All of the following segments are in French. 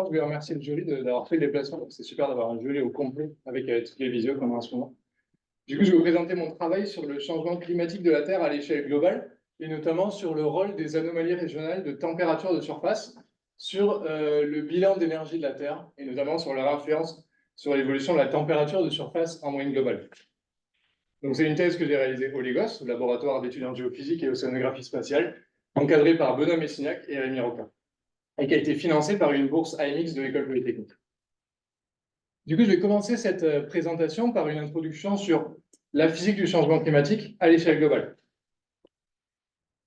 d'abord, je voulais remercier le jury d'avoir fait le déplacement. C'est super d'avoir un jury au complet avec toutes les visios qu'on a en ce moment. Du coup, je vais vous présenter mon travail sur le changement climatique de la Terre à l'échelle globale et notamment sur le rôle des anomalies régionales de température de surface sur le bilan d'énergie de la Terre et notamment sur leur influence sur l'évolution de la température de surface en moyenne globale. Donc, c'est une thèse que j'ai réalisée au LEGOS, au laboratoire d'études en géophysique et océanographie spatiale, encadrée par Benoît Messignac et Rémi Roquin, et qui a été financée par une bourse AMX de l'École polytechnique. Du coup, je vais commencer cette présentation par une introduction sur la physique du changement climatique à l'échelle globale.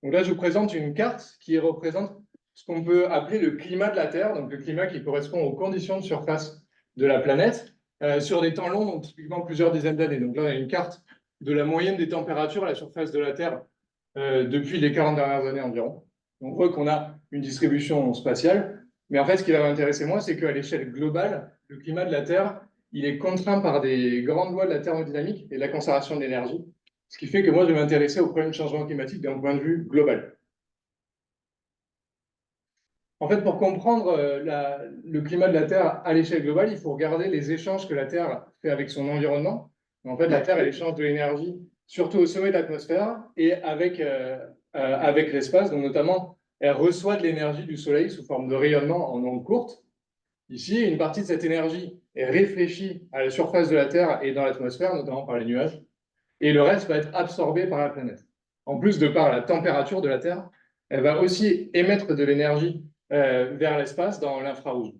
Donc là, je vous présente une carte qui représente ce qu'on peut appeler le climat de la Terre, donc le climat qui correspond aux conditions de surface de la planète, sur des temps longs, donc typiquement plusieurs dizaines d'années. Donc là, on a une carte de la moyenne des températures à la surface de la Terre depuis les 40 dernières années environ. On voit qu'on a une distribution spatiale, mais en fait, ce qui va m'intéresser moi, c'est qu'à l'échelle globale, le climat de la Terre, il est contraint par des grandes lois de la thermodynamique et de la conservation de l'énergie, ce qui fait que moi, je vais m'intéresser au problème de changement climatique d'un point de vue global. En fait, pour comprendre le climat de la Terre à l'échelle globale, il faut regarder les échanges que la Terre fait avec son environnement. En fait, la Terre, elle échange de l'énergie, surtout au sommet de l'atmosphère et avec l'espace. Donc, notamment, elle reçoit de l'énergie du Soleil sous forme de rayonnement en ondes courtes. Ici, une partie de cette énergie est réfléchie à la surface de la Terre et dans l'atmosphère, notamment par les nuages. Et le reste va être absorbé par la planète. En plus, de par la température de la Terre, elle va aussi émettre de l'énergie vers l'espace dans l'infrarouge.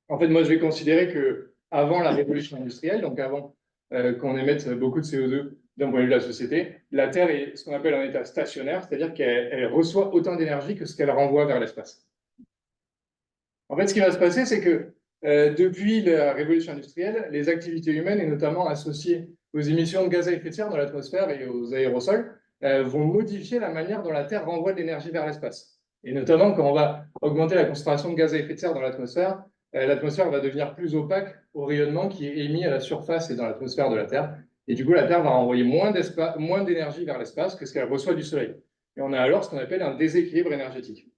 En fait, moi, je vais considérer que avant la révolution industrielle, donc avant qu'on émette beaucoup de CO2 d'un point de vue de la société, la Terre est ce qu'on appelle un état stationnaire, c'est-à-dire qu'elle reçoit autant d'énergie que ce qu'elle renvoie vers l'espace. En fait, ce qui va se passer, c'est que depuis la révolution industrielle, les activités humaines, et notamment associées aux émissions de gaz à effet de serre dans l'atmosphère et aux aérosols, vont modifier la manière dont la Terre renvoie de l'énergie vers l'espace. Et notamment, quand on va augmenter la concentration de gaz à effet de serre dans l'atmosphère va devenir plus opaque au rayonnement qui est émis à la surface et dans l'atmosphère de la Terre. Et du coup, la Terre va renvoyer moins d'énergie vers l'espace que ce qu'elle reçoit du Soleil. Et on a alors ce qu'on appelle un déséquilibre énergétique.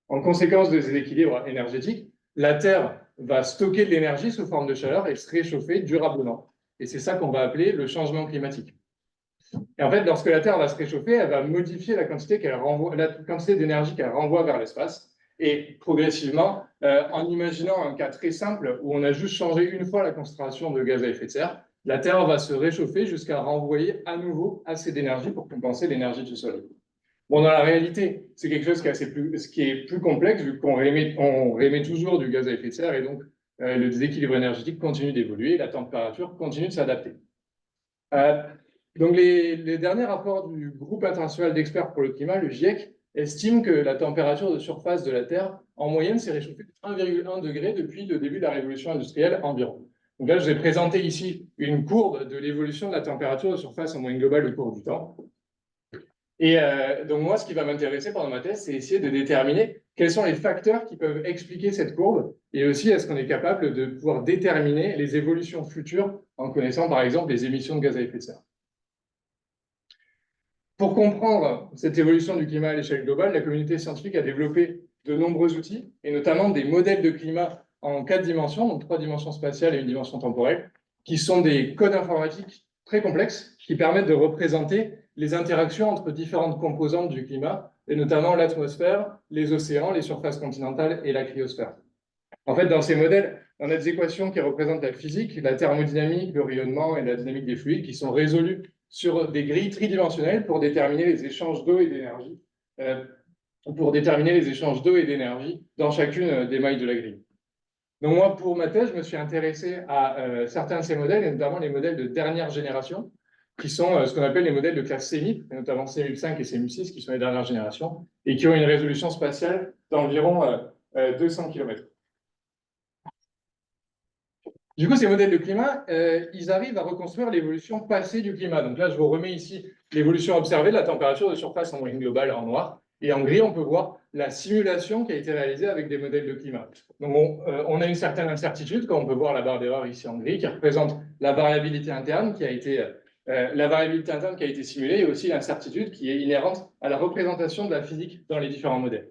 En conséquence de ces équilibres énergétiques, la Terre va stocker de l'énergie sous forme de chaleur et se réchauffer durablement. Et c'est ça qu'on va appeler le changement climatique. Et en fait, lorsque la Terre va se réchauffer, elle va modifier la quantité d'énergie qu'elle renvoie vers l'espace. Et progressivement, en imaginant un cas très simple où on a juste changé une fois la concentration de gaz à effet de serre, la Terre va se réchauffer jusqu'à renvoyer à nouveau assez d'énergie pour compenser l'énergie du Soleil. Bon, dans la réalité, c'est quelque chose qui est plus complexe, vu qu'on réémet toujours du gaz à effet de serre, et donc le déséquilibre énergétique continue d'évoluer, la température continue de s'adapter. Donc, les derniers rapports du groupe international d'experts pour le climat, le GIEC, estiment que la température de surface de la Terre, en moyenne, s'est réchauffée de 1,1 degré depuis le début de la révolution industrielle environ. Donc là, je vais présenter ici une courbe de l'évolution de la température de surface en moyenne globale au cours du temps. Et donc moi, ce qui va m'intéresser pendant ma thèse, c'est essayer de déterminer quels sont les facteurs qui peuvent expliquer cette courbe, et aussi est-ce qu'on est capable de pouvoir déterminer les évolutions futures en connaissant par exemple les émissions de gaz à effet de serre. Pour comprendre cette évolution du climat à l'échelle globale, la communauté scientifique a développé de nombreux outils, et notamment des modèles de climat en 4 dimensions, donc 3 dimensions spatiales et une dimension temporelle, qui sont des codes informatiques très complexes qui permettent de représenter les interactions entre différentes composantes du climat, et notamment l'atmosphère, les océans, les surfaces continentales et la cryosphère. En fait, dans ces modèles, on a des équations qui représentent la physique, la thermodynamique, le rayonnement et la dynamique des fluides qui sont résolues sur des grilles tridimensionnelles pour déterminer les échanges d'eau et d'énergie, dans chacune des mailles de la grille. Donc moi, pour ma thèse, je me suis intéressé à certains de ces modèles, et notamment les modèles de dernière génération, qui sont ce qu'on appelle les modèles de classe CMIP, notamment CMIP5 et CMIP6, qui sont les dernières générations, et qui ont une résolution spatiale d'environ 200 km. Du coup, ces modèles de climat, ils arrivent à reconstruire l'évolution passée du climat. Donc là, je vous remets ici l'évolution observée de la température de surface en moyenne globale en noir. Et en gris, on peut voir la simulation qui a été réalisée avec des modèles de climat. Donc, on a une certaine incertitude quand on peut voir la barre d'erreur ici en gris, qui représente la variabilité interne qui a été simulée, et aussi l'incertitude qui est inhérente à la représentation de la physique dans les différents modèles.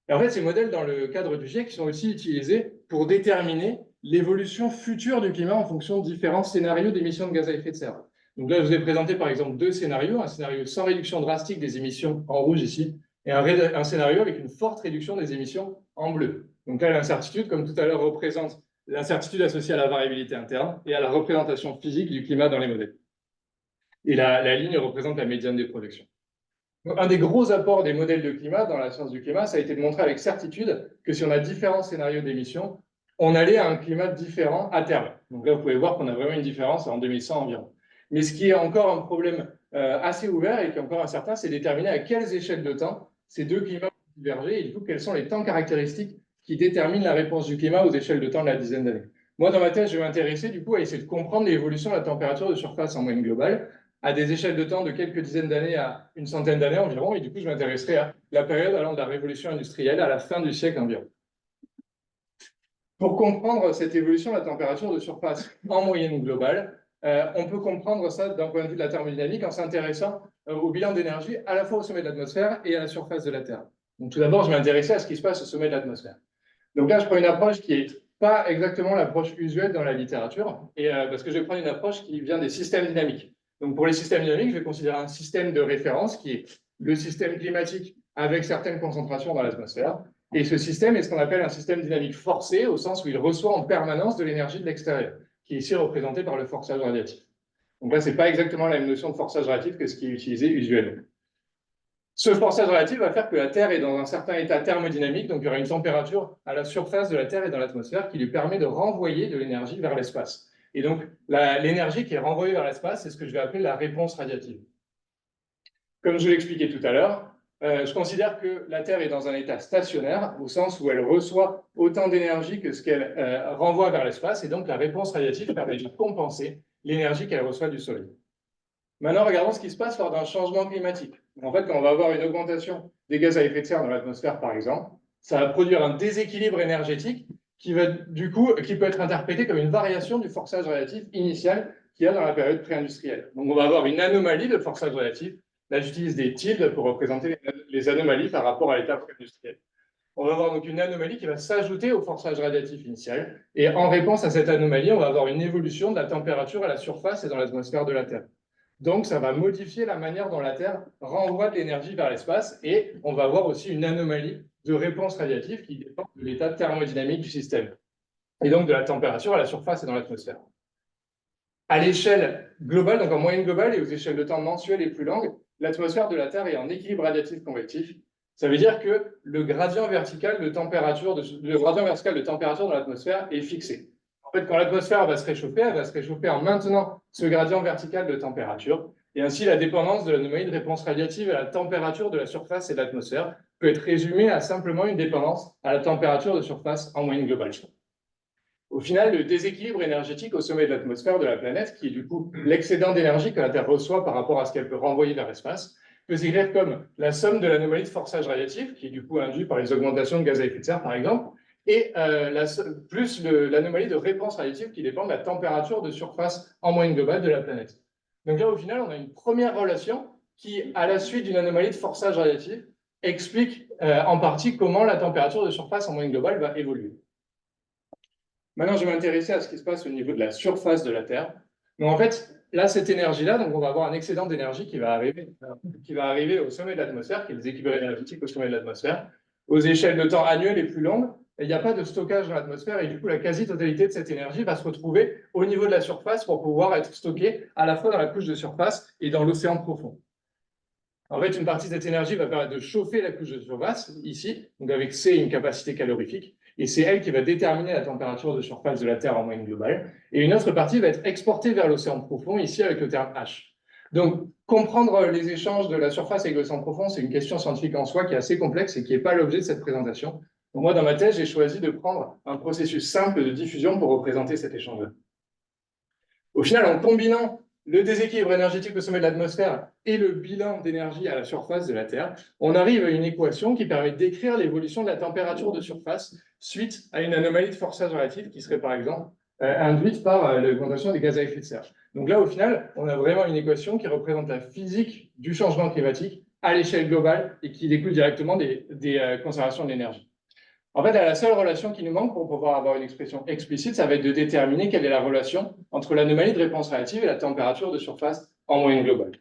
Et en fait, ces modèles, dans le cadre du GIEC, sont aussi utilisés pour déterminer l'évolution future du climat en fonction de différents scénarios d'émissions de gaz à effet de serre. Donc là, je vous ai présenté par exemple deux scénarios, un scénario sans réduction drastique des émissions en rouge ici, et un scénario avec une forte réduction des émissions en bleu. Donc là, l'incertitude, comme tout à l'heure, représente l'incertitude associée à la variabilité interne et à la représentation physique du climat dans les modèles. Et la ligne représente la médiane des productions. Donc, un des gros apports des modèles de climat dans la science du climat, ça a été de montrer avec certitude que si on a différents scénarios d'émissions, on allait à un climat différent à terme. Donc là, vous pouvez voir qu'on a vraiment une différence en 2100 environ. Mais ce qui est encore un problème assez ouvert et qui est encore incertain, c'est déterminer à quelles échelles de temps ces deux climats vont diverger et du coup, quels sont les temps caractéristiques qui déterminent la réponse du climat aux échelles de temps de la dizaine d'années. Moi, dans ma thèse, je vais m'intéresser du coup à essayer de comprendre l'évolution de la température de surface en moyenne globale à des échelles de temps de quelques dizaines d'années à une centaine d'années environ, et du coup, je m'intéresserai à la période allant de la révolution industrielle à la fin du siècle environ. Pour comprendre cette évolution de la température de surface en moyenne globale, on peut comprendre ça d'un point de vue de la thermodynamique en s'intéressant au bilan d'énergie à la fois au sommet de l'atmosphère et à la surface de la Terre. Donc, tout d'abord, je vais m'intéresser à ce qui se passe au sommet de l'atmosphère. Donc là, je prends une approche qui n'est pas exactement l'approche usuelle dans la littérature, et, parce que je vais prendre une approche qui vient des systèmes dynamiques. Donc pour les systèmes dynamiques, je vais considérer un système de référence qui est le système climatique avec certaines concentrations dans l'atmosphère. Et ce système est ce qu'on appelle un système dynamique forcé, au sens où il reçoit en permanence de l'énergie de l'extérieur, qui est ici représenté par le forçage radiatif. Donc là, ce n'est pas exactement la même notion de forçage radiatif que ce qui est utilisé usuellement. Ce forçage relatif va faire que la Terre est dans un certain état thermodynamique, donc il y aura une température à la surface de la Terre et dans l'atmosphère qui lui permet de renvoyer de l'énergie vers l'espace. Et donc, l'énergie qui est renvoyée vers l'espace, c'est ce que je vais appeler la réponse radiative. Comme je l'expliquais tout à l'heure, je considère que la Terre est dans un état stationnaire, au sens où elle reçoit autant d'énergie que ce qu'elle renvoie vers l'espace, et donc la réponse radiative permet de compenser l'énergie qu'elle reçoit du Soleil. Maintenant, regardons ce qui se passe lors d'un changement climatique. En fait, quand on va avoir une augmentation des gaz à effet de serre dans l'atmosphère, par exemple, ça va produire un déséquilibre énergétique qui peut être interprété comme une variation du forçage relatif initial qu'il y a dans la période pré-industrielle. Donc, on va avoir une anomalie de forçage relatif. Là, j'utilise des tildes pour représenter les anomalies par rapport à l'état pré-industriel. On va avoir donc une anomalie qui va s'ajouter au forçage radiatif initial. Et en réponse à cette anomalie, on va avoir une évolution de la température à la surface et dans l'atmosphère de la Terre. Donc, ça va modifier la manière dont la Terre renvoie de l'énergie vers l'espace et on va avoir aussi une anomalie de réponse radiative qui dépend de l'état thermodynamique du système et donc de la température à la surface et dans l'atmosphère. À l'échelle globale, donc en moyenne globale et aux échelles de temps mensuelles et plus longues, l'atmosphère de la Terre est en équilibre radiatif convectif. Ça veut dire que le gradient vertical de température dans l'atmosphère est fixé. En fait, quand l'atmosphère va se réchauffer, elle va se réchauffer en maintenant ce gradient vertical de température. Et ainsi, la dépendance de l'anomalie de réponse radiative à la température de la surface et de l'atmosphère peut être résumée à simplement une dépendance à la température de surface en moyenne globale. Au final, le déséquilibre énergétique au sommet de l'atmosphère de la planète, qui est du coup l'excédent d'énergie que la Terre reçoit par rapport à ce qu'elle peut renvoyer vers l'espace, peut s'écrire comme la somme de l'anomalie de forçage radiatif, qui est du coup induite par les augmentations de gaz à effet de serre, par exemple, et plus l'anomalie de réponse radiative qui dépend de la température de surface en moyenne globale de la planète. Donc là, au final, on a une première relation qui, à la suite d'une anomalie de forçage radiatif, explique en partie comment la température de surface en moyenne globale va évoluer. Maintenant, je vais m'intéresser à ce qui se passe au niveau de la surface de la Terre. Donc en fait, là, cette énergie-là, donc on va avoir un excédent d'énergie qui va arriver au sommet de l'atmosphère, qui est le déséquilibre énergétique au sommet de l'atmosphère, aux échelles de temps annuelles les plus longues. Il n'y a pas de stockage dans l'atmosphère et du coup, la quasi-totalité de cette énergie va se retrouver au niveau de la surface pour pouvoir être stockée à la fois dans la couche de surface et dans l'océan profond. En fait, une partie de cette énergie va permettre de chauffer la couche de surface, ici, donc avec C, une capacité calorifique, et c'est elle qui va déterminer la température de surface de la Terre en moyenne globale. Et une autre partie va être exportée vers l'océan profond, ici avec le terme H. Donc, comprendre les échanges de la surface avec l'océan profond, c'est une question scientifique en soi qui est assez complexe et qui n'est pas l'objet de cette présentation. Donc, moi, dans ma thèse, j'ai choisi de prendre un processus simple de diffusion pour représenter cet échange-là. Au final, en combinant le déséquilibre énergétique au sommet de l'atmosphère et le bilan d'énergie à la surface de la Terre, on arrive à une équation qui permet d'écrire l'évolution de la température de surface suite à une anomalie de forçage relatif qui serait par exemple induite par l'augmentation des gaz à effet de serre. Donc là, au final, on a vraiment une équation qui représente la physique du changement climatique à l'échelle globale et qui découlent directement des conservations de l'énergie. En fait, la seule relation qui nous manque pour pouvoir avoir une expression explicite, ça va être de déterminer quelle est la relation entre l'anomalie de réponse relative et la température de surface en moyenne globale.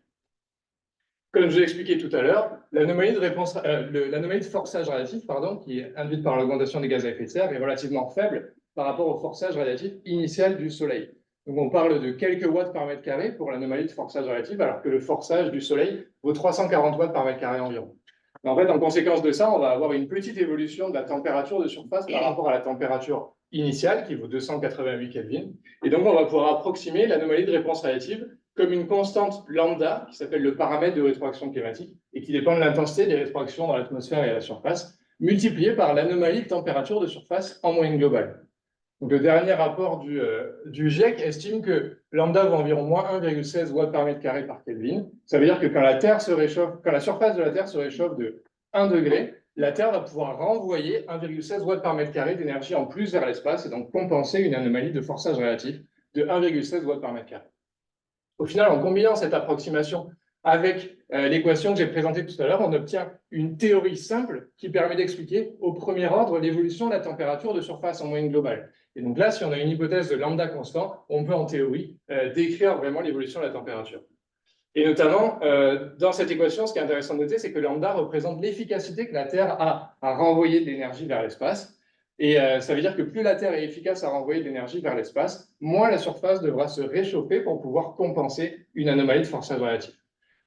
Comme je vous l'ai expliqué tout à l'heure, l'anomalie de forçage relatif, qui est induite par l'augmentation des gaz à effet de serre, est relativement faible par rapport au forçage relatif initial du Soleil. Donc on parle de quelques watts par mètre carré pour l'anomalie de forçage relatif, alors que le forçage du Soleil vaut 340 watts par mètre carré environ. Mais en fait, en conséquence de ça, on va avoir une petite évolution de la température de surface par rapport à la température initiale, qui vaut 288 Kelvin. Et donc, on va pouvoir approximer l'anomalie de réponse relative comme une constante lambda, qui s'appelle le paramètre de rétroaction climatique, et qui dépend de l'intensité des rétroactions dans l'atmosphère et à la surface, multipliée par l'anomalie de température de surface en moyenne globale. Donc, le dernier rapport du GIEC estime que lambda vaut environ moins 1,16 watts par mètre carré par Kelvin. Ça veut dire que quand la Terre se réchauffe, quand la surface de la Terre se réchauffe de 1 degré, la Terre va pouvoir renvoyer 1,16 watts par mètre carré d'énergie en plus vers l'espace et donc compenser une anomalie de forçage relatif de 1,16 watts par mètre carré. Au final, en combinant cette approximation avec l'équation que j'ai présentée tout à l'heure, on obtient une théorie simple qui permet d'expliquer au premier ordre l'évolution de la température de surface en moyenne globale. Et donc là, si on a une hypothèse de lambda constant, on peut en théorie décrire vraiment l'évolution de la température. Et notamment, dans cette équation, ce qui est intéressant de noter, c'est que lambda représente l'efficacité que la Terre a à renvoyer de l'énergie vers l'espace. Et ça veut dire que plus la Terre est efficace à renvoyer de l'énergie vers l'espace, moins la surface devra se réchauffer pour pouvoir compenser une anomalie de forçage relatif.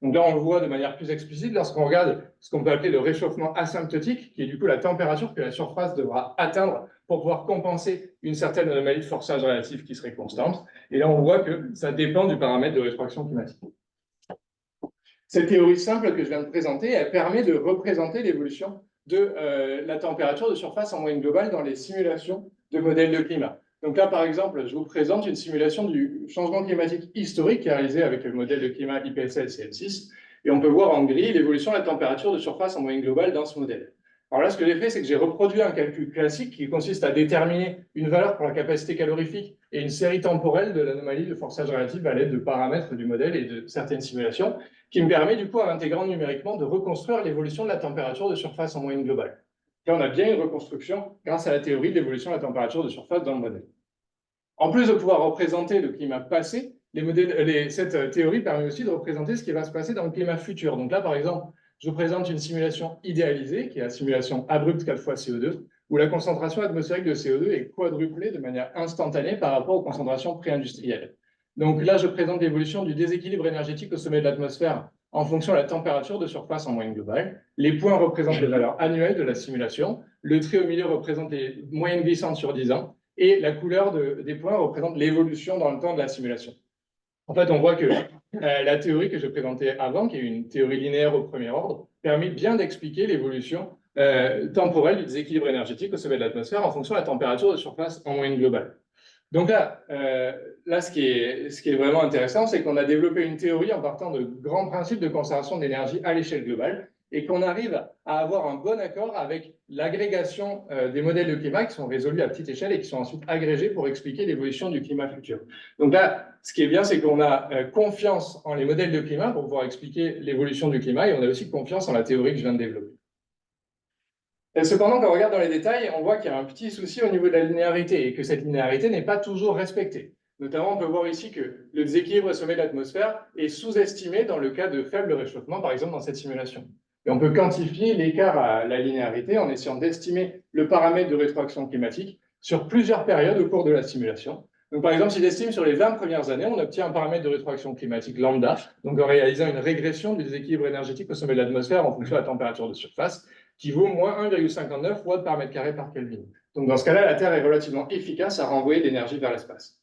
Donc là, on le voit de manière plus explicite lorsqu'on regarde ce qu'on peut appeler le réchauffement asymptotique, qui est du coup la température que la surface devra atteindre pour pouvoir compenser une certaine anomalie de forçage relatif qui serait constante. Et là, on voit que ça dépend du paramètre de rétroaction climatique. Cette théorie simple que je viens de présenter, elle permet de représenter l'évolution de la température de surface en moyenne globale dans les simulations de modèles de climat. Donc là, par exemple, je vous présente une simulation du changement climatique historique qui est réalisée avec le modèle de climat IPSL CM6. Et on peut voir en gris l'évolution de la température de surface en moyenne globale dans ce modèle. Alors là, ce que j'ai fait, c'est que j'ai reproduit un calcul classique qui consiste à déterminer une valeur pour la capacité calorifique et une série temporelle de l'anomalie de forçage relatif à l'aide de paramètres du modèle et de certaines simulations, qui me permet du coup, en intégrant numériquement, de reconstruire l'évolution de la température de surface en moyenne globale. Là, on a bien une reconstruction grâce à la théorie de l'évolution de la température de surface dans le modèle. En plus de pouvoir représenter le climat passé, cette théorie permet aussi de représenter ce qui va se passer dans le climat futur. Donc là, par exemple, je vous présente une simulation idéalisée, qui est la simulation abrupte 4 fois CO2, où la concentration atmosphérique de CO2 est quadruplée de manière instantanée par rapport aux concentrations pré-industrielles. Donc là, je présente l'évolution du déséquilibre énergétique au sommet de l'atmosphère en fonction de la température de surface en moyenne globale. Les points représentent les valeurs annuelles de la simulation. Le trait au milieu représente les moyennes glissantes sur 10 ans. Et la couleur des points représente l'évolution dans le temps de la simulation. En fait, on voit que la théorie que je présentais avant, qui est une théorie linéaire au premier ordre, permet bien d'expliquer l'évolution temporelle du déséquilibre énergétique au sommet de l'atmosphère en fonction de la température de surface en moyenne globale. Donc là, ce qui est vraiment intéressant, c'est qu'on a développé une théorie en partant de grands principes de conservation d'énergie à l'échelle globale et qu'on arrive à avoir un bon accord avec l'agrégation des modèles de climat qui sont résolus à petite échelle et qui sont ensuite agrégés pour expliquer l'évolution du climat futur. Donc là, ce qui est bien, c'est qu'on a confiance en les modèles de climat pour pouvoir expliquer l'évolution du climat et on a aussi confiance en la théorie que je viens de développer. Et cependant, quand on regarde dans les détails, on voit qu'il y a un petit souci au niveau de la linéarité et que cette linéarité n'est pas toujours respectée. Notamment, on peut voir ici que le déséquilibre au sommet de l'atmosphère est sous-estimé dans le cas de faible réchauffement, par exemple dans cette simulation. Et on peut quantifier l'écart à la linéarité en essayant d'estimer le paramètre de rétroaction climatique sur plusieurs périodes au cours de la simulation. Donc, par exemple, si j'estime sur les 20 premières années, on obtient un paramètre de rétroaction climatique lambda, donc en réalisant une régression du déséquilibre énergétique au sommet de l'atmosphère en fonction de la température de surface, qui vaut moins 1,59 watts par mètre carré par Kelvin. Donc, dans ce cas-là, la Terre est relativement efficace à renvoyer de l'énergie vers l'espace.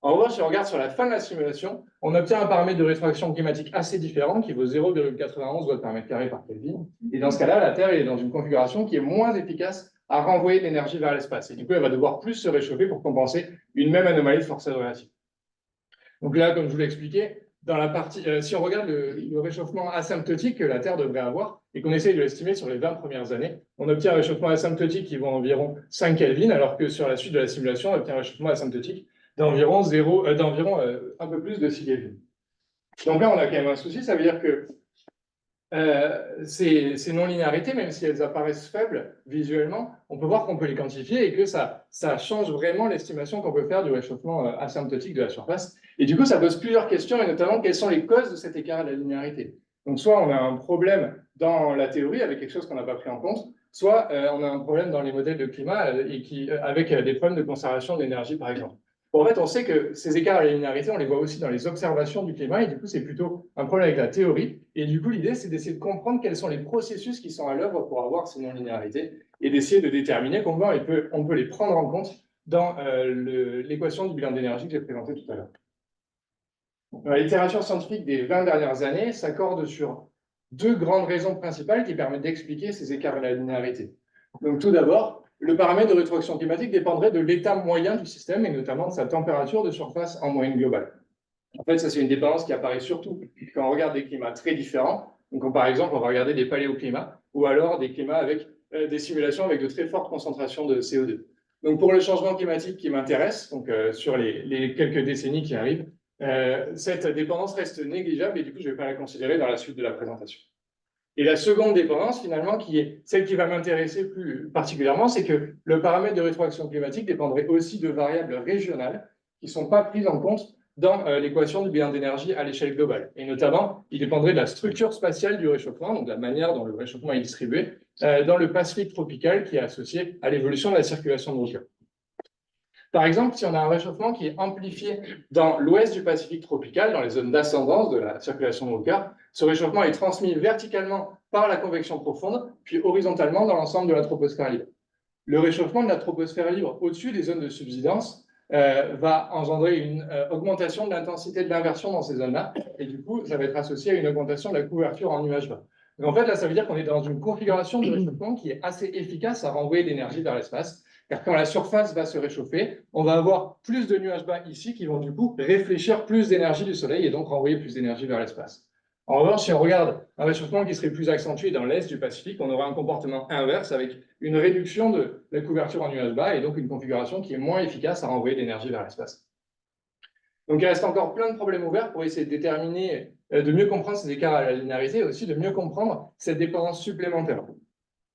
En revanche, si on regarde sur la fin de la simulation, on obtient un paramètre de rétroaction climatique assez différent qui vaut 0,91 watts par mètre carré par Kelvin. Et dans ce cas-là, la Terre est dans une configuration qui est moins efficace à renvoyer de l'énergie vers l'espace. Et du coup, elle va devoir plus se réchauffer pour compenser une même anomalie de forçage relatif. Donc là, comme je vous l'ai expliqué, dans la partie, si on regarde le réchauffement asymptotique que la Terre devrait avoir et qu'on essaye de l'estimer sur les 20 premières années, on obtient un réchauffement asymptotique qui vaut environ 5 Kelvin, alors que sur la suite de la simulation, on obtient un réchauffement asymptotique d'environ un peu plus de 6 Kelvin. Donc là, on a quand même un souci, ça veut dire que ces non-linéarités, même si elles apparaissent faibles visuellement, on peut voir qu'on peut les quantifier et que ça change vraiment l'estimation qu'on peut faire du réchauffement asymptotique de la surface. Et du coup, ça pose plusieurs questions, et notamment quelles sont les causes de cet écart de la linéarité. Donc, soit on a un problème dans la théorie avec quelque chose qu'on n'a pas pris en compte, soit on a un problème dans les modèles de climat avec des problèmes de conservation d'énergie, par exemple. Bon, en fait, on sait que ces écarts à la linéarité, on les voit aussi dans les observations du climat, et du coup, c'est plutôt un problème avec la théorie. Et du coup, l'idée, c'est d'essayer de comprendre quels sont les processus qui sont à l'œuvre pour avoir ces non-linéarités, et d'essayer de déterminer comment on peut les prendre en compte dans l'équation du bilan d'énergie que j'ai présentée tout à l'heure. La littérature scientifique des 20 dernières années s'accorde sur deux grandes raisons principales qui permettent d'expliquer ces écarts à la linéarité. Donc, tout d'abord, le paramètre de rétroaction climatique dépendrait de l'état moyen du système et notamment de sa température de surface en moyenne globale. En fait, ça, c'est une dépendance qui apparaît surtout quand on regarde des climats très différents. Donc, par exemple, on va regarder des paléoclimats ou alors des climats avec des simulations avec de très fortes concentrations de CO2. Donc, pour le changement climatique qui m'intéresse, donc sur les quelques décennies qui arrivent, cette dépendance reste négligeable et du coup, je ne vais pas la considérer dans la suite de la présentation. Et la seconde dépendance, finalement, qui est celle qui va m'intéresser plus particulièrement, c'est que le paramètre de rétroaction climatique dépendrait aussi de variables régionales qui ne sont pas prises en compte dans l'équation du bilan d'énergie à l'échelle globale. Et notamment, il dépendrait de la structure spatiale du réchauffement, donc de la manière dont le réchauffement est distribué, dans le Pacifique tropical qui est associé à l'évolution de la circulation de l'océan. Par exemple, si on a un réchauffement qui est amplifié dans l'ouest du Pacifique tropical, dans les zones d'ascendance de la circulation de Walker, ce réchauffement est transmis verticalement par la convection profonde, puis horizontalement dans l'ensemble de la troposphère libre. Le réchauffement de la troposphère libre au-dessus des zones de subsidence va engendrer une augmentation de l'intensité de l'inversion dans ces zones-là, et du coup, ça va être associé à une augmentation de la couverture en nuages bas. Donc en fait, là, ça veut dire qu'on est dans une configuration de réchauffement qui est assez efficace à renvoyer l'énergie vers l'espace, car quand la surface va se réchauffer, on va avoir plus de nuages bas ici qui vont du coup réfléchir plus d'énergie du Soleil et donc renvoyer plus d'énergie vers l'espace. En revanche, si on regarde un réchauffement qui serait plus accentué dans l'est du Pacifique, on aura un comportement inverse avec une réduction de la couverture en nuages bas et donc une configuration qui est moins efficace à renvoyer l'énergie vers l'espace. Donc il reste encore plein de problèmes ouverts pour essayer de déterminer, de mieux comprendre ces écarts à la linéarité et aussi de mieux comprendre cette dépendance supplémentaire.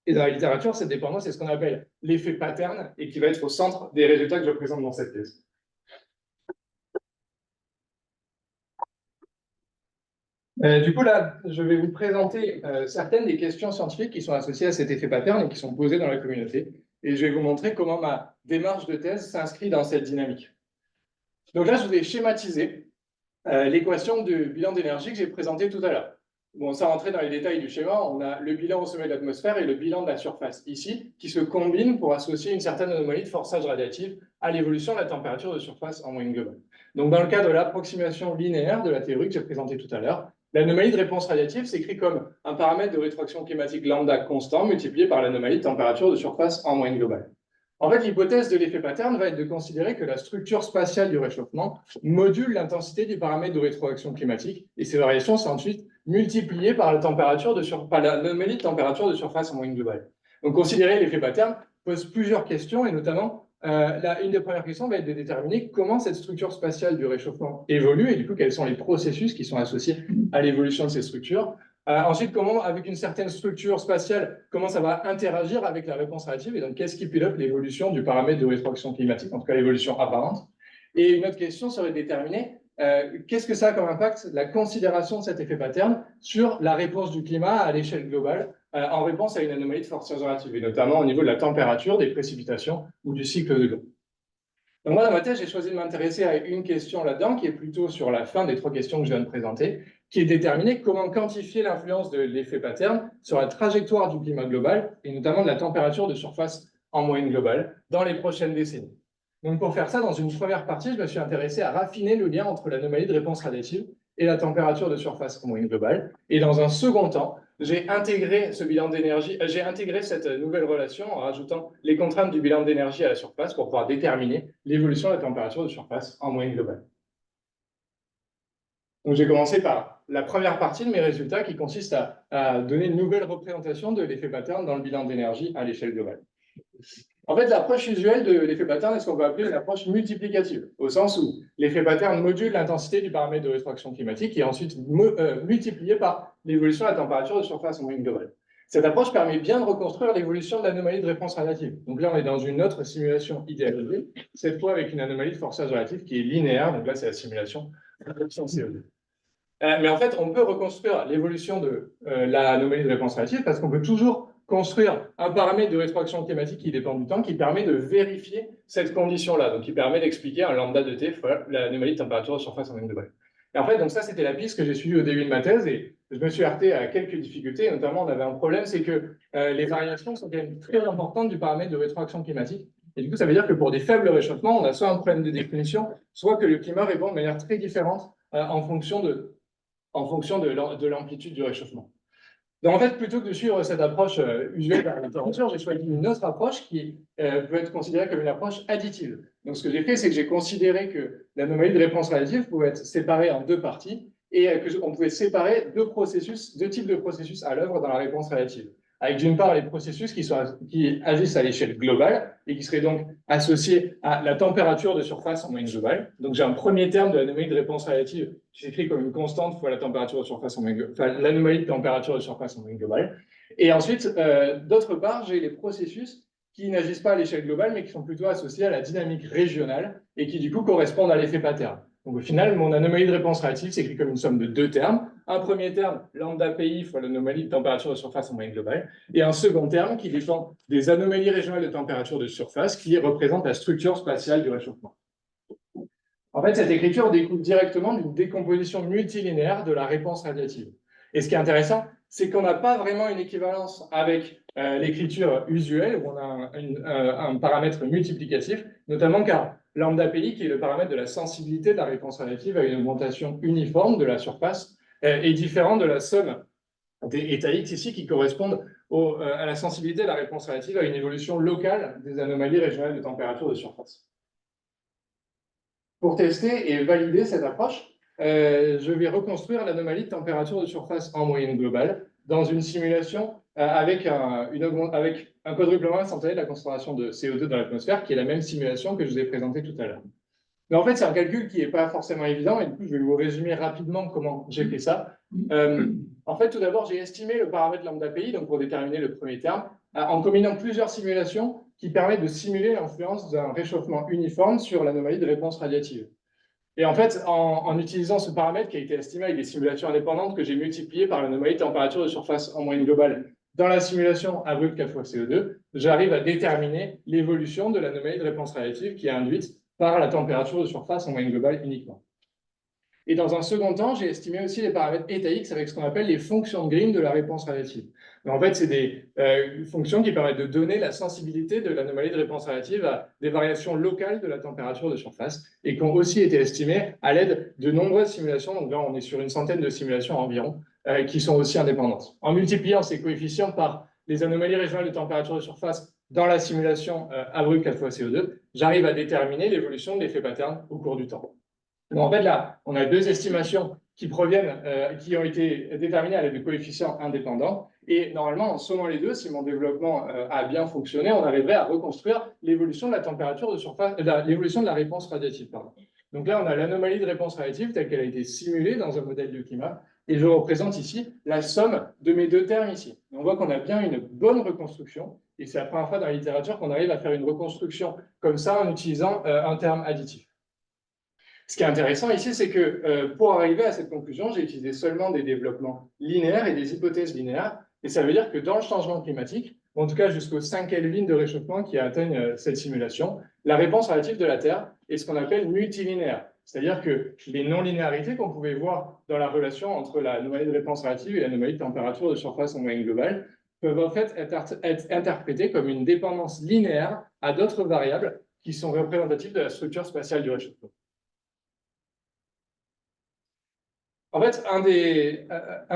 Et dans la littérature, cette dépendance, c'est ce qu'on appelle l'effet pattern et qui va être au centre des résultats que je présente dans cette thèse. Du coup, là, je vais vous présenter certaines des questions scientifiques qui sont associées à cet effet pattern et qui sont posées dans la communauté. Et je vais vous montrer comment ma démarche de thèse s'inscrit dans cette dynamique. Donc là, je vous ai schématisé l'équation de bilan d'énergie que j'ai présentée tout à l'heure. Bon, sans rentrer dans les détails du schéma, on a le bilan au sommet de l'atmosphère et le bilan de la surface ici, qui se combinent pour associer une certaine anomalie de forçage radiatif à l'évolution de la température de surface en moyenne globale. Donc, dans le cas de l'approximation linéaire de la théorie que j'ai présentée tout à l'heure, l'anomalie de réponse radiative s'écrit comme un paramètre de rétroaction climatique lambda constant multiplié par l'anomalie de température de surface en moyenne globale. En fait, l'hypothèse de l'effet pattern va être de considérer que la structure spatiale du réchauffement module l'intensité du paramètre de rétroaction climatique, et ces variations sont ensuite multipliées par l'anomalie de température de surface en moyenne globale. Donc, considérer l'effet pattern pose plusieurs questions, et notamment, une des premières questions va être de déterminer comment cette structure spatiale du réchauffement évolue, et du coup, quels sont les processus qui sont associés à l'évolution de ces structures. Ensuite, comment, avec une certaine structure spatiale, comment ça va interagir avec la réponse radiative et donc qu'est-ce qui pilote l'évolution du paramètre de rétroaction climatique, en tout cas l'évolution apparente. Et une autre question serait de déterminer qu'est-ce que ça a comme impact, la considération de cet effet pattern sur la réponse du climat à l'échelle globale en réponse à une anomalie de forçage relative, et notamment au niveau de la température, des précipitations ou du cycle de l'eau. Donc moi, dans ma thèse, j'ai choisi de m'intéresser à une question là-dedans, qui est plutôt sur la fin des 3 questions que je viens de présenter, qui est de déterminer comment quantifier l'influence de l'effet pattern sur la trajectoire du climat global, et notamment de la température de surface en moyenne globale, dans les prochaines décennies. Donc pour faire ça, dans une première partie, je me suis intéressé à raffiner le lien entre l'anomalie de réponse radiative et la température de surface en moyenne globale. Et dans un second temps, j'ai intégré ce bilan d'énergie, j'ai intégré cette nouvelle relation en rajoutant les contraintes du bilan d'énergie à la surface pour pouvoir déterminer l'évolution de la température de surface en moyenne globale. Donc j'ai commencé par la première partie de mes résultats qui consiste à donner une nouvelle représentation de l'effet pattern dans le bilan d'énergie à l'échelle globale. En fait, l'approche usuelle de l'effet pattern est ce qu'on peut appeler une approche multiplicative, au sens où l'effet pattern module l'intensité du paramètre de rétroaction climatique qui est ensuite multiplié par l'évolution de la température de surface en moyenne globale. Cette approche permet bien de reconstruire l'évolution de l'anomalie de réponse relative. Donc là, on est dans une autre simulation idéalisée, cette fois avec une anomalie de forçage relatif qui est linéaire. Donc là, c'est la simulation de CO2. Mais en fait, on peut reconstruire l'évolution de l'anomalie de réponse relative parce qu'on peut toujours construire un paramètre de rétroaction climatique qui dépend du temps, qui permet de vérifier cette condition-là, donc qui permet d'expliquer un lambda de T fois l'anomalie de température de surface en moyenne globale. Et en fait, donc ça, c'était la piste que j'ai suivie au début de ma thèse, et je me suis heurté à quelques difficultés, notamment on avait un problème, c'est que les variations sont quand même très importantes du paramètre de rétroaction climatique. Et du coup, ça veut dire que pour des faibles réchauffements, on a soit un problème de définition, soit que le climat répond de manière très différente en fonction de l'amplitude du réchauffement. Donc en fait, plutôt que de suivre cette approche usuelle de la température, j'ai choisi une autre approche qui peut être considérée comme une approche additive. Donc ce que j'ai fait, c'est que j'ai considéré que l'anomalie de réponse relative pouvait être séparée en deux parties et qu'on pouvait séparer deux types de processus à l'œuvre dans la réponse relative. Avec d'une part les processus qui agissent à l'échelle globale et qui seraient donc associés à la température de surface en moyenne globale. Donc j'ai un premier terme de l'anomalie de réponse relative qui s'écrit comme une constante fois la température de surface en moyenne globale, enfin l'anomalie de température de surface en moyenne globale. Et ensuite, d'autre part, j'ai les processus qui n'agissent pas à l'échelle globale, mais qui sont plutôt associés à la dynamique régionale et qui du coup correspondent à l'effet pattern. Donc au final, mon anomalie de réponse relative s'écrit comme une somme de deux termes. Un premier terme, lambda PI fois l'anomalie de température de surface en moyenne globale, et un second terme qui dépend des anomalies régionales de température de surface qui représentent la structure spatiale du réchauffement. En fait, cette écriture découle directement d'une décomposition multilinéaire de la réponse radiative. Et ce qui est intéressant, c'est qu'on n'a pas vraiment une équivalence avec l'écriture usuelle, où on a un paramètre multiplicatif, notamment car lambda PI, qui est le paramètre de la sensibilité de la réponse radiative à une augmentation uniforme de la surface, est différent de la somme des états X ici, qui correspondent à la sensibilité de la réponse relative à une évolution locale des anomalies régionales de température de surface. Pour tester et valider cette approche, je vais reconstruire l'anomalie de température de surface en moyenne globale dans une simulation avec un quadruplement instantané de la concentration de CO2 dans l'atmosphère, qui est la même simulation que je vous ai présentée tout à l'heure. Mais en fait, c'est un calcul qui n'est pas forcément évident, et du coup, je vais vous résumer rapidement comment j'ai fait ça. En fait, tout d'abord, j'ai estimé le paramètre lambda PI, donc pour déterminer le premier terme, en combinant plusieurs simulations qui permettent de simuler l'influence d'un réchauffement uniforme sur l'anomalie de réponse radiative. Et en fait, en utilisant ce paramètre qui a été estimé avec des simulations indépendantes que j'ai multipliées par l'anomalie de température de surface en moyenne globale dans la simulation abrupte 4 fois CO2, j'arrive à déterminer l'évolution de l'anomalie de réponse radiative qui est induite par la température de surface en moyenne globale uniquement. Et dans un second temps, j'ai estimé aussi les paramètres eta x avec ce qu'on appelle les fonctions de Green de la réponse relative. En fait, c'est des fonctions qui permettent de donner la sensibilité de l'anomalie de réponse relative à des variations locales de la température de surface et qui ont aussi été estimées à l'aide de nombreuses simulations. Donc là, on est sur une centaine de simulations environ qui sont aussi indépendantes. En multipliant ces coefficients par les anomalies régionales de température de surface dans la simulation abrupte 4 fois CO2, j'arrive à déterminer l'évolution de l'effet pattern au cours du temps. Donc en fait, là, on a deux estimations qui qui ont été déterminées à l'aide de coefficients indépendants. Et normalement, en sommant les deux, si mon développement a bien fonctionné, on arriverait à reconstruire l'évolution de la température de surface, l'évolution de la réponse radiative. Pardon. Donc là, on a l'anomalie de réponse radiative telle qu'elle a été simulée dans un modèle de climat. Et je représente ici la somme de mes deux termes ici. Et on voit qu'on a bien une bonne reconstruction. Et c'est la première fois dans la littérature qu'on arrive à faire une reconstruction comme ça en utilisant un terme additif. Ce qui est intéressant ici, c'est que pour arriver à cette conclusion, j'ai utilisé seulement des développements linéaires et des hypothèses linéaires. Et ça veut dire que dans le changement climatique, en tout cas jusqu'aux 5 Kelvin de réchauffement qui atteignent cette simulation, la réponse relative de la Terre est ce qu'on appelle multilinéaire. C'est-à-dire que les non-linéarités qu'on pouvait voir dans la relation entre l'anomalie de réponse relative et l'anomalie de température de surface en moyenne globale peuvent en fait être interprétées comme une dépendance linéaire à d'autres variables qui sont représentatives de la structure spatiale du réchauffement. En fait, un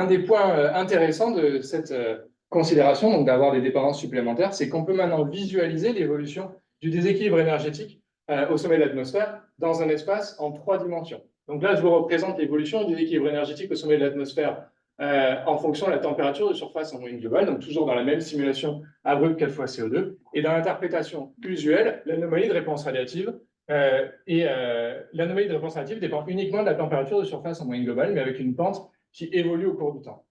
des points intéressants de cette considération, donc d'avoir des dépendances supplémentaires, c'est qu'on peut maintenant visualiser l'évolution du déséquilibre énergétique au sommet de l'atmosphère dans un espace en 3 dimensions. Donc là, je vous représente l'évolution du déséquilibre énergétique au sommet de l'atmosphère en fonction de la température de surface en moyenne globale, donc toujours dans la même simulation abrupte 4 fois CO2. Et dans l'interprétation usuelle, l'anomalie de réponse radiative l'anomalie de réponse radiative dépend uniquement de la température de surface en moyenne globale, mais avec une pente qui évolue au cours du temps.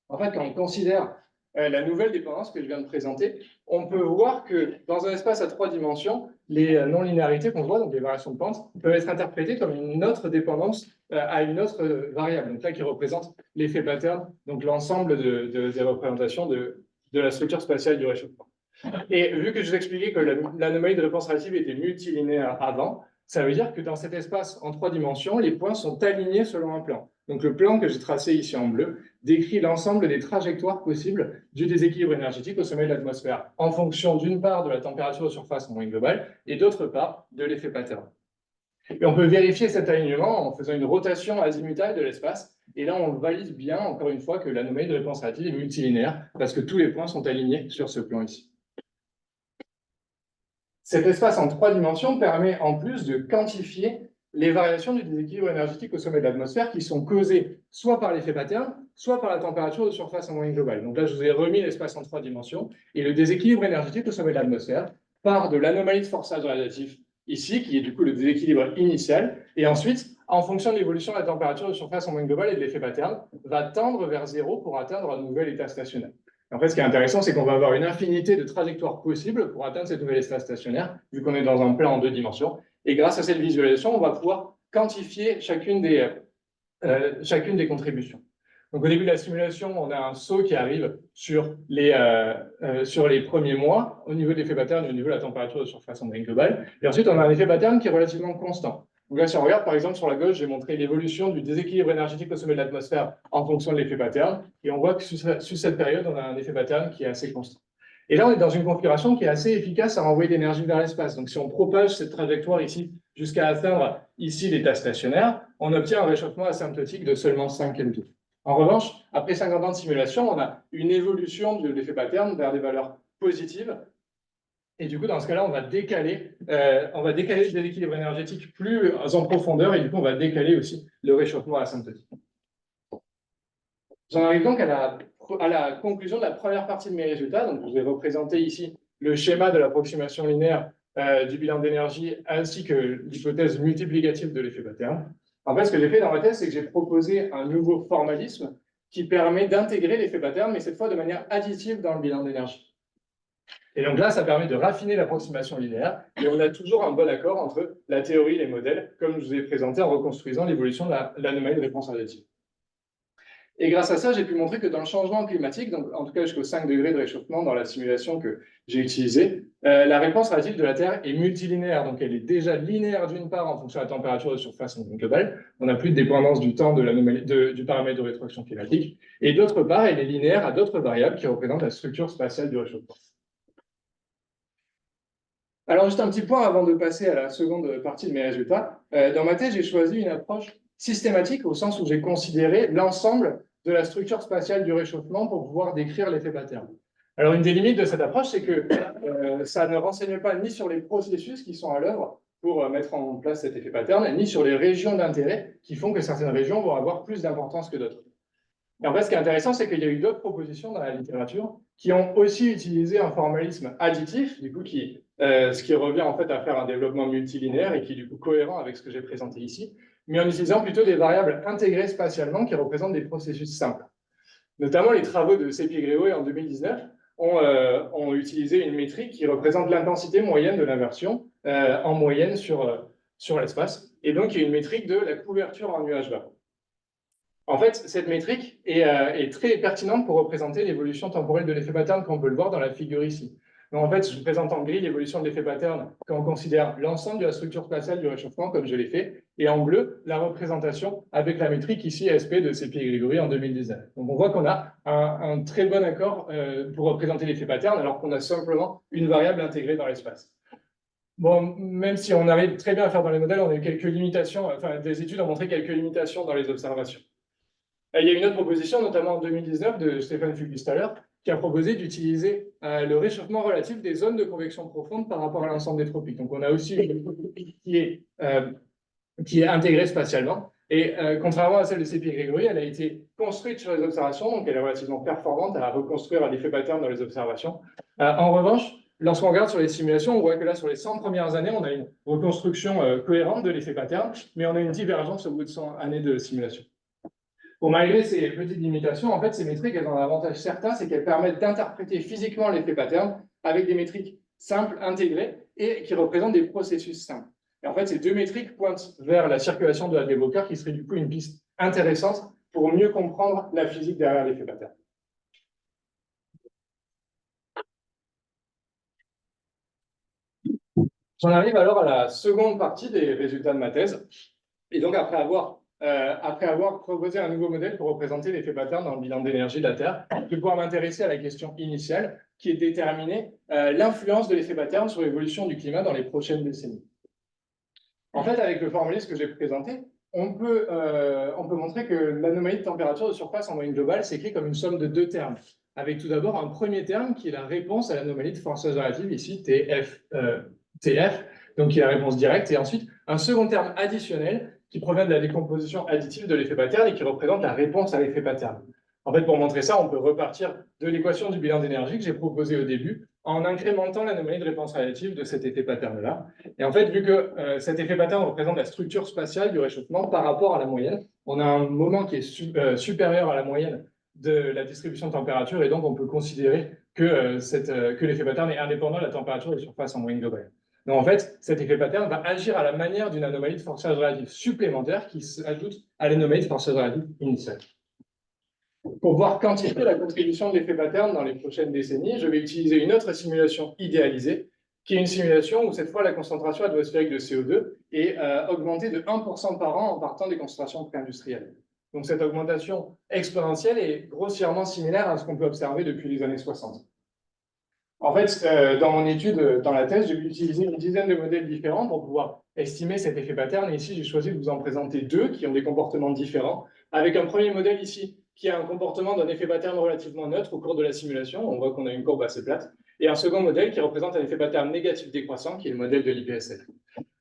En fait, quand on considère la nouvelle dépendance que je viens de présenter, on peut voir que dans un espace à 3 dimensions, les non-linéarités qu'on voit, donc les variations de pente, peuvent être interprétées comme une autre dépendance à une autre variable, donc là qui représente l'effet pattern, donc l'ensemble des représentations de la structure spatiale du réchauffement. Et vu que je vous expliquais que l'anomalie de réponse relative était multilinéaire avant, ça veut dire que dans cet espace en 3 dimensions, les points sont alignés selon un plan. Donc le plan que j'ai tracé ici en bleu décrit l'ensemble des trajectoires possibles du déséquilibre énergétique au sommet de l'atmosphère, en fonction d'une part de la température de surface en moyenne globale et d'autre part de l'effet pattern. Et on peut vérifier cet alignement en faisant une rotation azimutale de l'espace. Et là, on valide bien, encore une fois, que l'anomalie de réponse relative est multilinéaire parce que tous les points sont alignés sur ce plan ici. Cet espace en 3 dimensions permet en plus de quantifier les variations du déséquilibre énergétique au sommet de l'atmosphère qui sont causées soit par l'effet pattern, soit par la température de surface en moyenne globale. Donc là, je vous ai remis l'espace en 3 dimensions. Et le déséquilibre énergétique au sommet de l'atmosphère part de l'anomalie de forçage radiatif ici, qui est du coup le déséquilibre initial. Et ensuite, en fonction de l'évolution de la température de surface en moyenne globale et de l'effet pattern, va tendre vers 0 pour atteindre un nouvel état stationnaire. En fait, ce qui est intéressant, c'est qu'on va avoir une infinité de trajectoires possibles pour atteindre cette nouvelle état stationnaire, vu qu'on est dans un plan en 2 dimensions. Et grâce à cette visualisation, on va pouvoir quantifier chacune des contributions. Donc, au début de la simulation, on a un saut qui arrive sur les premiers mois au niveau de l'effet pattern et au niveau de la température de surface en moyenne globale. Et ensuite, on a un effet pattern qui est relativement constant. Donc là, si on regarde, par exemple, sur la gauche, j'ai montré l'évolution du déséquilibre énergétique au sommet de l'atmosphère en fonction de l'effet pattern. Et on voit que sur cette période, on a un effet pattern qui est assez constant. Et là, on est dans une configuration qui est assez efficace à renvoyer de l'énergie vers l'espace. Donc, si on propage cette trajectoire ici jusqu'à atteindre ici l'état stationnaire, on obtient un réchauffement asymptotique de seulement 5 Kelvin. En revanche, après 50 ans de simulation, on a une évolution de l'effet pattern vers des valeurs positives. Et du coup, dans ce cas-là, on va décaler le déséquilibre énergétique plus en profondeur et du coup, on va décaler aussi le réchauffement asymptotique. J'en arrive donc à la conclusion de la première partie de mes résultats. Donc, je vais représenter ici le schéma de l'approximation linéaire du bilan d'énergie ainsi que l'hypothèse multiplicative de l'effet pattern. En fait, ce que j'ai fait dans ma thèse, c'est que j'ai proposé un nouveau formalisme qui permet d'intégrer l'effet pattern, mais cette fois de manière additive dans le bilan d'énergie. Et donc là, ça permet de raffiner l'approximation linéaire, et on a toujours un bon accord entre la théorie et les modèles, comme je vous ai présenté en reconstruisant l'évolution de l'anomalie de réponse radiative. Et grâce à ça, j'ai pu montrer que dans le changement climatique, donc en tout cas jusqu'aux 5 degrés de réchauffement dans la simulation que j'ai utilisée, la réponse relative de la Terre est multilinéaire. Donc elle est déjà linéaire d'une part en fonction de la température de surface globale. On n'a plus de dépendance du temps du paramètre de rétroaction climatique. Et d'autre part, elle est linéaire à d'autres variables qui représentent la structure spatiale du réchauffement. Alors, juste un petit point avant de passer à la seconde partie de mes résultats. Dans ma thèse, j'ai choisi une approche systématique au sens où j'ai considéré l'ensemble de la structure spatiale du réchauffement pour pouvoir décrire l'effet pattern. Alors, une des limites de cette approche, c'est que ça ne renseigne pas ni sur les processus qui sont à l'œuvre pour mettre en place cet effet pattern, ni sur les régions d'intérêt qui font que certaines régions vont avoir plus d'importance que d'autres. Et en fait, ce qui est intéressant, c'est qu'il y a eu d'autres propositions dans la littérature qui ont aussi utilisé un formalisme additif, du coup, ce qui revient en fait à faire un développement multilinéaire et qui est du coup cohérent avec ce que j'ai présenté ici, mais en utilisant plutôt des variables intégrées spatialement qui représentent des processus simples. Notamment, les travaux de Seppi-Gréauet en 2019 ont utilisé une métrique qui représente l'intensité moyenne de l'inversion en moyenne sur l'espace, et donc il y a une métrique de la couverture en nuages bas. En fait, cette métrique est très pertinente pour représenter l'évolution temporelle de l'effet pattern, comme on peut le voir dans la figure ici. Donc, en fait, je vous présente en gris l'évolution de l'effet pattern quand on considère l'ensemble de la structure spatiale du réchauffement, comme je l'ai fait, et en bleu, la représentation avec la métrique ici, SP de Seppi et Grégory en 2019. Donc, on voit qu'on a un très bon accord pour représenter l'effet pattern, alors qu'on a simplement une variable intégrée dans l'espace. Bon, même si on arrive très bien à faire dans les modèles, on a eu quelques limitations, enfin, des études ont montré quelques limitations dans les observations. Il y a une autre proposition, notamment en 2019, de Stefan Fugl-Staller, qui a proposé d'utiliser le réchauffement relatif des zones de convection profonde par rapport à l'ensemble des tropiques. Donc, on a aussi une tropique qui est intégrée spatialement, Et contrairement à celle de CP-Grégory, elle a été construite sur les observations, donc elle est relativement performante à reconstruire l'effet pattern dans les observations. En revanche, lorsqu'on regarde sur les simulations, on voit que là, sur les 100 premières années, on a une reconstruction cohérente de l'effet pattern, mais on a une divergence au bout de 100 années de simulation. Bon, malgré ces petites limitations, en fait, ces métriques, elles ont un avantage certain, c'est qu'elles permettent d'interpréter physiquement l'effet pattern avec des métriques simples, intégrées, et qui représentent des processus simples. Et en fait, ces deux métriques pointent vers la circulation de la Walker, qui serait du coup une piste intéressante pour mieux comprendre la physique derrière l'effet pattern. J'en arrive alors à la seconde partie des résultats de ma thèse. Et donc, après avoir proposé un nouveau modèle pour représenter l'effet pattern dans le bilan d'énergie de la Terre, je vais pouvoir m'intéresser à la question initiale, qui est de déterminer l'influence de l'effet pattern sur l'évolution du climat dans les prochaines décennies. En fait, avec le formalisme que j'ai présenté, on peut montrer que l'anomalie de température de surface en moyenne globale s'écrit comme une somme de deux termes, avec tout d'abord un premier terme qui est la réponse à l'anomalie de forçage relative, ici TF, donc qui est la réponse directe, et ensuite un second terme additionnel qui provient de la décomposition additive de l'effet pattern et qui représente la réponse à l'effet pattern. En fait, pour montrer ça, on peut repartir de l'équation du bilan d'énergie que j'ai proposée au début en incrémentant l'anomalie de réponse relative de cet effet pattern-là. Et en fait, vu que cet effet pattern représente la structure spatiale du réchauffement par rapport à la moyenne, on a un moment qui est supérieur à la moyenne de la distribution de température, et donc on peut considérer que l'effet pattern est indépendant de la température de surface en moyenne globale. Donc en fait, cet effet pattern va agir à la manière d'une anomalie de forçage relatif supplémentaire qui s'ajoute à l'anomalie de forçage relatif initiale. Pour voir quantifier la contribution de l'effet pattern dans les prochaines décennies, je vais utiliser une autre simulation idéalisée, qui est une simulation où cette fois la concentration atmosphérique de CO2 est augmentée de 1% par an en partant des concentrations pré-industrielles. Donc cette augmentation exponentielle est grossièrement similaire à ce qu'on peut observer depuis les années 60. En fait, dans mon étude, dans la thèse, j'ai utilisé une dizaine de modèles différents pour pouvoir estimer cet effet pattern. Et ici, j'ai choisi de vous en présenter deux qui ont des comportements différents. Avec un premier modèle ici, qui a un comportement d'un effet pattern relativement neutre au cours de la simulation. On voit qu'on a une courbe assez plate. Et un second modèle qui représente un effet pattern négatif décroissant, qui est le modèle de l'IPSF.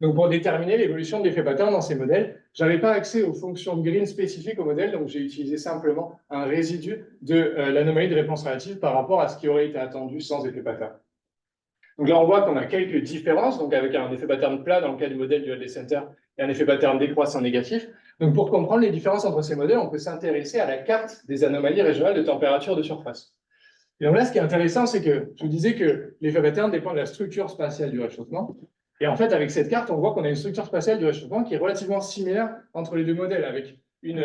Donc, pour déterminer l'évolution de l'effet pattern dans ces modèles, je n'avais pas accès aux fonctions de Green spécifiques au modèle, donc j'ai utilisé simplement un résidu de l'anomalie de réponse relative par rapport à ce qui aurait été attendu sans effet pattern. Donc là, on voit qu'on a quelques différences, donc avec un effet pattern plat dans le cas du modèle du LD Center et un effet pattern décroissant négatif. Donc pour comprendre les différences entre ces modèles, on peut s'intéresser à la carte des anomalies régionales de température de surface. Et donc là, ce qui est intéressant, c'est que je vous disais que l'effet pattern dépend de la structure spatiale du réchauffement. Et en fait, avec cette carte, on voit qu'on a une structure spatiale du réchauffement qui est relativement similaire entre les deux modèles, avec une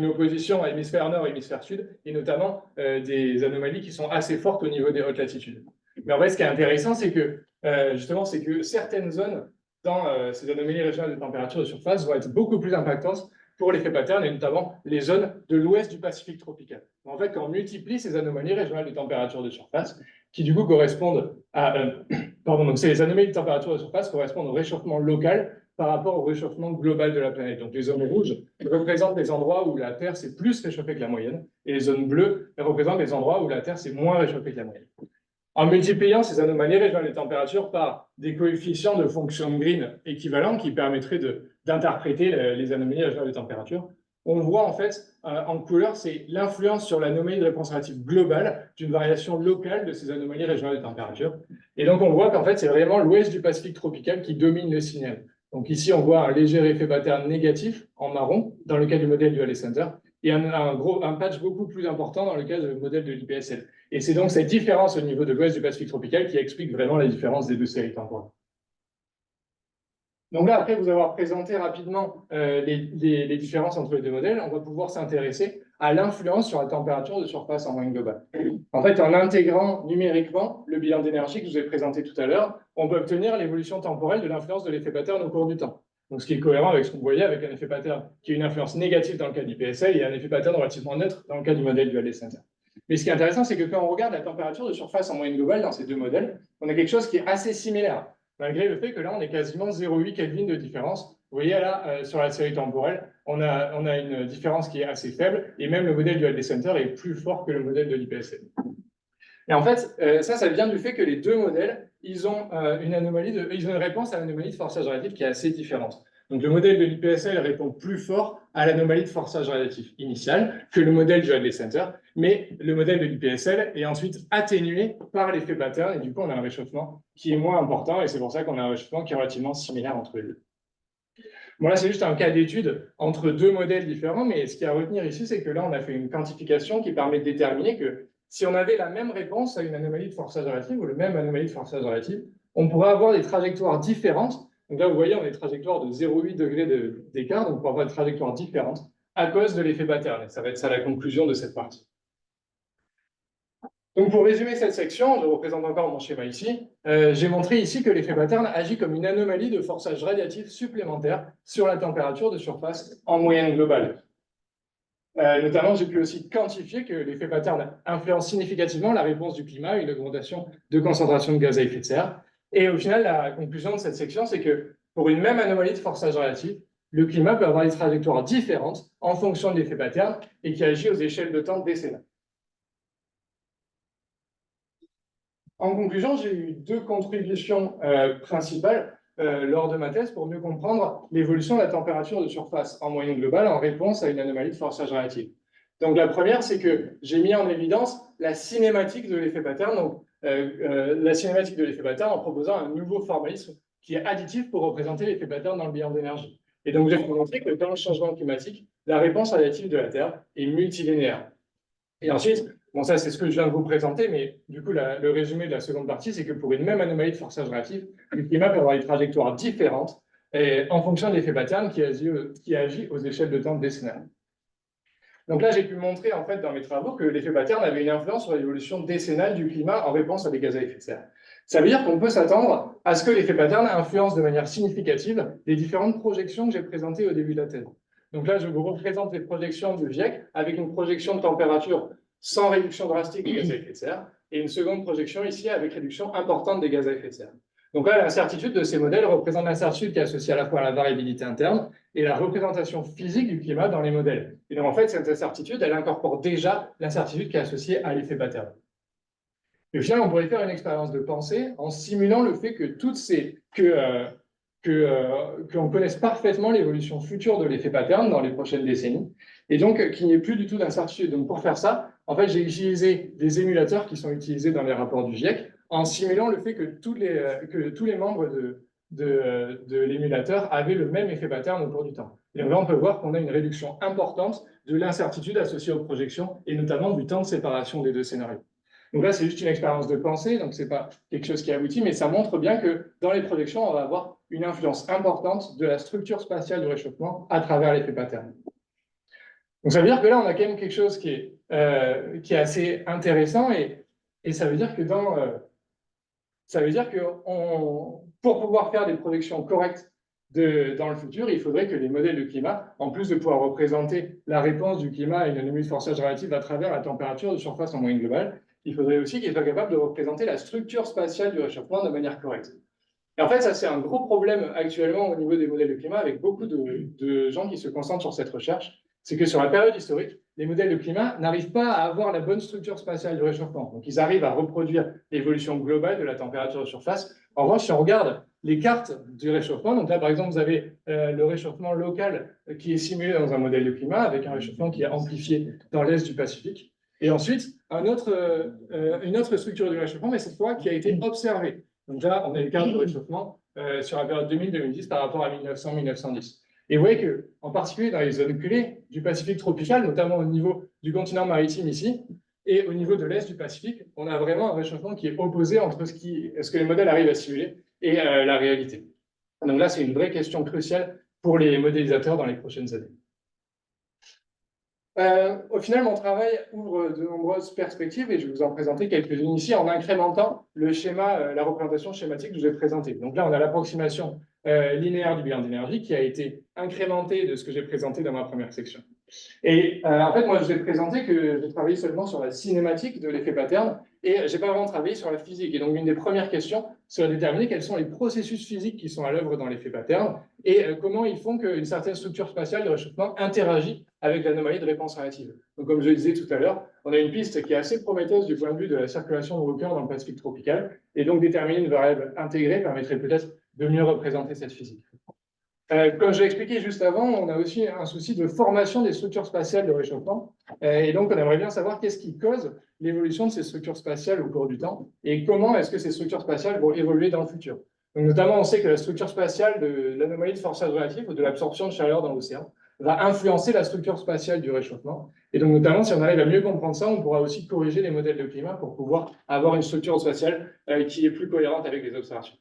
opposition à hémisphère nord et hémisphère sud, et notamment des anomalies qui sont assez fortes au niveau des hautes latitudes. Mais en fait, ce qui est intéressant, c'est que justement, c'est que certaines zones dans ces anomalies régionales de température de surface vont être beaucoup plus impactantes pour l'effet pattern, et notamment les zones de l'ouest du Pacifique tropical. En fait, quand on multiplie ces anomalies régionales de température de surface, qui du coup correspondent à... donc c'est les anomalies de température de surface correspondent au réchauffement local par rapport au réchauffement global de la planète. Donc les zones rouges représentent les endroits où la Terre s'est plus réchauffée que la moyenne, et les zones bleues représentent les endroits où la Terre s'est moins réchauffée que la moyenne. En multipliant ces anomalies régionales de température par des coefficients de fonction de Green équivalents qui permettraient d'interpréter les anomalies régionales de température, on voit en fait en couleur, c'est l'influence sur l'anomalie de réponse relative globale d'une variation locale de ces anomalies régionales de température. Et donc on voit qu'en fait, c'est vraiment l'ouest du Pacifique tropical qui domine le signal. Donc ici, on voit un léger effet pattern négatif en marron dans le cas du modèle du Halley Center et un patch beaucoup plus important dans le cas du modèle de l'IPSL. Et c'est donc cette différence au niveau de l'ouest du Pacifique tropical qui explique vraiment la différence des deux séries temporelles. Donc là, après vous avoir présenté rapidement les différences entre les deux modèles, on va pouvoir s'intéresser à l'influence sur la température de surface en moyenne globale. En fait, en intégrant numériquement le bilan d'énergie que je vous ai présenté tout à l'heure, on peut obtenir l'évolution temporelle de l'influence de l'effet pattern au cours du temps. Donc, ce qui est cohérent avec ce que vous voyez, avec un effet pattern qui a une influence négative dans le cas du PSL et un effet pattern relativement neutre dans le cas du modèle du Halley Center. Mais ce qui est intéressant, c'est que quand on regarde la température de surface en moyenne globale dans ces deux modèles, on a quelque chose qui est assez similaire, malgré le fait que là, on est quasiment 0,8 Kelvin de différence. Vous voyez là, sur la série temporelle, on a une différence qui est assez faible, et même le modèle du Halley Center est plus fort que le modèle de l'IPSL. Et en fait, ça vient du fait que les deux modèles, ils ont une réponse à l'anomalie de forçage relatif qui est assez différente. Donc le modèle de l'IPSL répond plus fort à l'anomalie de forçage radiatif initial que le modèle du Hadley Center, mais le modèle de l'IPSL est ensuite atténué par l'effet pattern, et du coup on a un réchauffement qui est moins important, et c'est pour ça qu'on a un réchauffement qui est relativement similaire entre les deux. Bon, là, c'est juste un cas d'étude entre deux modèles différents, mais ce qu'il y a à retenir ici, c'est que là, on a fait une quantification qui permet de déterminer que si on avait la même réponse à une anomalie de forçage relatif ou le même anomalie de forçage relatif, on pourrait avoir des trajectoires différentes. Donc là, vous voyez, on a des trajectoires de 0,8 degrés d'écart, donc on peut avoir des trajectoires différentes à cause de l'effet pattern. Et ça va être ça la conclusion de cette partie. Donc, pour résumer cette section, je représente encore mon schéma ici. J'ai montré ici que l'effet pattern agit comme une anomalie de forçage radiatif supplémentaire sur la température de surface en moyenne globale. Notamment, j'ai pu aussi quantifier que l'effet pattern influence significativement la réponse du climat à une augmentation de concentration de gaz à effet de serre. Et au final, la conclusion de cette section, c'est que pour une même anomalie de forçage relatif, le climat peut avoir des trajectoires différentes en fonction de l'effet pattern et qui agit aux échelles de temps décennales. En conclusion, j'ai eu deux contributions principales lors de ma thèse pour mieux comprendre l'évolution de la température de surface en moyenne globale en réponse à une anomalie de forçage relatif. Donc la première, c'est que j'ai mis en évidence la cinématique de l'effet pattern, donc la cinématique de l'effet pattern en proposant un nouveau formalisme qui est additif pour représenter l'effet pattern dans le bilan d'énergie. Et donc j'ai montré que dans le changement climatique, la réponse radiative de la Terre est multilinéaire. Et ensuite, bon, ça, c'est ce que je viens de vous présenter, mais du coup, le résumé de la seconde partie, c'est que pour une même anomalie de forçage relatif, le climat peut avoir des trajectoires différentes en fonction de l'effet pattern qui agit aux échelles de temps décennales. Donc là, j'ai pu montrer, en fait, dans mes travaux, que l'effet pattern avait une influence sur l'évolution décennale du climat en réponse à des gaz à effet de serre. Ça veut dire qu'on peut s'attendre à ce que l'effet pattern influence de manière significative les différentes projections que j'ai présentées au début de la thèse. Donc là, je vous représente les projections du GIEC avec une projection de température sans réduction drastique des gaz à effet de serre et une seconde projection ici avec réduction importante des gaz à effet de serre. Donc là, l'incertitude de ces modèles représente l'incertitude qui est associée à la fois à la variabilité interne et la représentation physique du climat dans les modèles. Et donc en fait, cette incertitude, elle incorpore déjà l'incertitude qui est associée à l'effet pattern. Et au final, on pourrait faire une expérience de pensée en simulant le fait que qu'on connaisse parfaitement l'évolution future de l'effet pattern dans les prochaines décennies, et donc qu'il n'y ait plus du tout d'incertitude. Donc pour faire ça, en fait, j'ai utilisé des émulateurs qui sont utilisés dans les rapports du GIEC, en simulant le fait que tous les membres de l'émulateur avaient le même effet pattern au cours du temps. Et donc là, on peut voir qu'on a une réduction importante de l'incertitude associée aux projections, et notamment du temps de séparation des deux scénarios. Donc là, c'est juste une expérience de pensée, donc ce n'est pas quelque chose qui aboutit, mais ça montre bien que dans les projections, on va avoir une influence importante de la structure spatiale du réchauffement à travers l'effet pattern. Donc ça veut dire que là, on a quand même quelque chose qui est assez intéressant, et ça veut dire que pour pouvoir faire des projections correctes dans le futur, il faudrait que les modèles de climat, en plus de pouvoir représenter la réponse du climat à une anomalie de forçage relative à travers la température de surface en moyenne globale, il faudrait aussi qu'ils soient capables de représenter la structure spatiale du réchauffement de manière correcte. Et en fait, ça, c'est un gros problème actuellement au niveau des modèles de climat, avec beaucoup de gens qui se concentrent sur cette recherche. C'est que sur la période historique, les modèles de climat n'arrivent pas à avoir la bonne structure spatiale du réchauffement. Donc, ils arrivent à reproduire l'évolution globale de la température de surface. En revanche, si on regarde les cartes du réchauffement, donc là, par exemple, vous avez le réchauffement local qui est simulé dans un modèle de climat, avec un réchauffement qui est amplifié dans l'est du Pacifique. Et ensuite, une autre structure du réchauffement, mais cette fois qui a été observée. Donc là, on a les cartes de réchauffement sur la période 2000-2010 par rapport à 1900-1910. Et vous voyez qu'en particulier dans les zones clés du Pacifique tropical, notamment au niveau du continent maritime ici, et au niveau de l'est du Pacifique, on a vraiment un réchauffement qui est opposé entre ce que les modèles arrivent à simuler et la réalité. Donc là, c'est une vraie question cruciale pour les modélisateurs dans les prochaines années. Au final, mon travail ouvre de nombreuses perspectives et je vais vous en présenter quelques-unes ici en incrémentant le schéma, la représentation schématique que je vous ai présentée. Donc là, on a l'approximation linéaire du bilan d'énergie qui a été incrémentée de ce que j'ai présenté dans ma première section. Et en fait, moi, je vous ai présenté que j'ai travaillé seulement sur la cinématique de l'effet pattern et je n'ai pas vraiment travaillé sur la physique. Et donc, une des premières questions serait de déterminer quels sont les processus physiques qui sont à l'œuvre dans l'effet pattern et comment ils font qu'une certaine structure spatiale de réchauffement interagit avec l'anomalie de réponse relative. Donc, comme je le disais tout à l'heure, on a une piste qui est assez prometteuse du point de vue de la circulation de Walker dans le Pacifique tropical. Et donc, déterminer une variable intégrée permettrait peut-être de mieux représenter cette physique. Comme je l'ai expliqué juste avant, on a aussi un souci de formation des structures spatiales de réchauffement. Et donc, on aimerait bien savoir qu'est-ce qui cause l'évolution de ces structures spatiales au cours du temps et comment est-ce que ces structures spatiales vont évoluer dans le futur. Donc, notamment, on sait que la structure spatiale de l'anomalie de forçage relatif ou de l'absorption de chaleur dans l'océan va influencer la structure spatiale du réchauffement. Et donc, notamment, si on arrive à mieux comprendre ça, on pourra aussi corriger les modèles de climat pour pouvoir avoir une structure spatiale qui est plus cohérente avec les observations.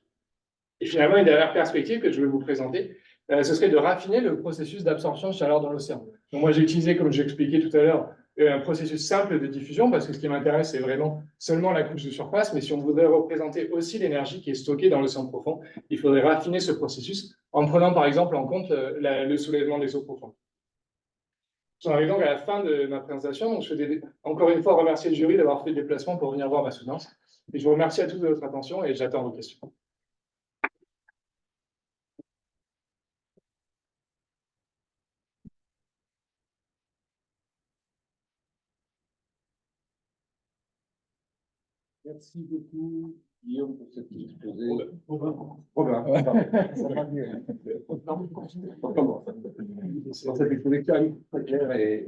Et finalement, une dernière perspective que je vais vous présenter, ce serait de raffiner le processus d'absorption de chaleur dans l'océan. Donc moi, j'ai utilisé, comme j'ai expliqué tout à l'heure, un processus simple de diffusion, parce que ce qui m'intéresse, c'est vraiment seulement la couche de surface, mais si on voudrait représenter aussi l'énergie qui est stockée dans l'océan profond, il faudrait raffiner ce processus en prenant par exemple en compte le soulèvement des eaux profondes. J'en arrive donc à la fin de ma présentation, donc je vais encore une fois remercier le jury d'avoir fait le déplacement pour venir voir ma soutenance, et je vous remercie à tous de votre attention et j'attends vos questions. Merci beaucoup, Guillaume, pour cet exposé. Robin. Ça va mieux. Cet exposé clair et